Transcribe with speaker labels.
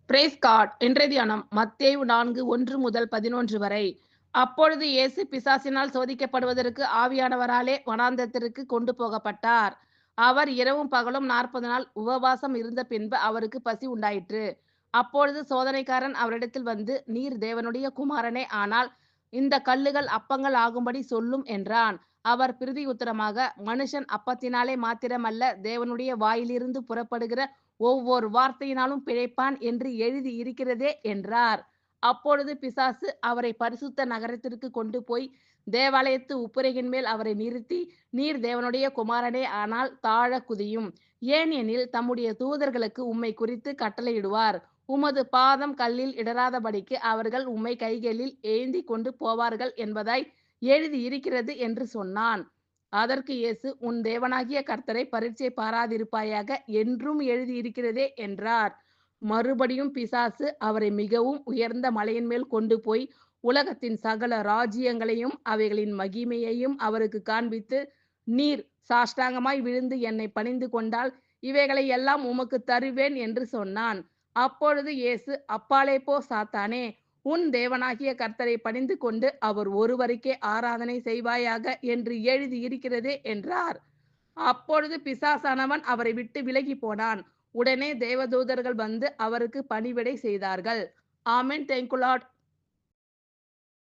Speaker 1: Price God. இன்றைய தியானம் மத்தேயு 4:1-11 வரை. அப்பொழுது இயேசு பிசாசினால் சோதிக்கப்படுவதற்கு ஆவியானவராலே வனாந்தரத்திற்கு கொண்டு போகப்பட்டார். அவர் இரவும் பகலும் 40 நாள் உபவாசம் இருந்த பின்பு அவருக்கு பசி உண்டாயிற்று. அப்பொழுது சோதனைக்காரன் அவரிடத்தில் வந்து, நீர் தேவனுடைய குமாரனே ஆனால் இந்த கல்லுகள் அப்பங்கள் ஆகும்படி சொல்லும் என்றான். அவர் பிரதியுத்தரமாக, மனுஷன் அப்பத்தினாலே மாத்திரமல்ல, தேவனுடைய வாயிலிருந்து புறப்படுகிற ஒவ்வொரு வார்த்தையினாலும் பிழைப்பான் என்று எழுதி இருக்கிறதே என்றார். அப்பொழுது பிசாசு அவரை பரிசுத்த நகரத்திற்கு கொண்டு போய் தேவாலயத்து உப்புரையின் மேல் அவரை நிறுத்தி, நீர் தேவனுடைய குமாரனே ஆனால் தாழ குதியும். ஏனெனில் தம்முடைய தூதர்களுக்கு உம்மை குறித்து கட்டளையிடுவார். உமது பாதம் கல்லில் இடராதபடிக்கு அவர்கள் உம்மை கைகளில் ஏந்தி கொண்டு போவார்கள் என்பதாய் எழுதியிருக்கிறது என்று சொன்னான். அதற்கு இயேசு, உன் தேவனாகிய கர்த்தரை பரீட்சை பாராதிருப்பாயாக என்றும் எழுதியிருக்கிறதே என்றார். மறுபடியும் பிசாசு அவரை மிகவும் உயர்ந்த மலையின் மேல் கொண்டு போய் உலகத்தின் சகல ராஜ்யங்களையும் அவைகளின் மகிமையையும் அவருக்கு காண்பித்து, நீர் சாஷ்டாங்கமாய் விழுந்து என்னை பணிந்து கொண்டால் இவைகளை எல்லாம் உமக்கு தருவேன் என்று சொன்னான். அப்பொழுது இயேசு, அப்பாலே போ சாத்தானே, உன் தேவனாகிய கர்த்தரை பணிந்து கொண்டு அவர் ஒருவருக்கே ஆராதனை செய்வாயாக என்று எழுதியிருக்கிறதே என்றார். அப்பொழுது பிசாசானவன் அவரை விட்டு விலகி போனான். உடனே தேவதூதர்கள் வந்து அவருக்கு பணிவிடை செய்தார்கள். ஆமென். Thank you Lord.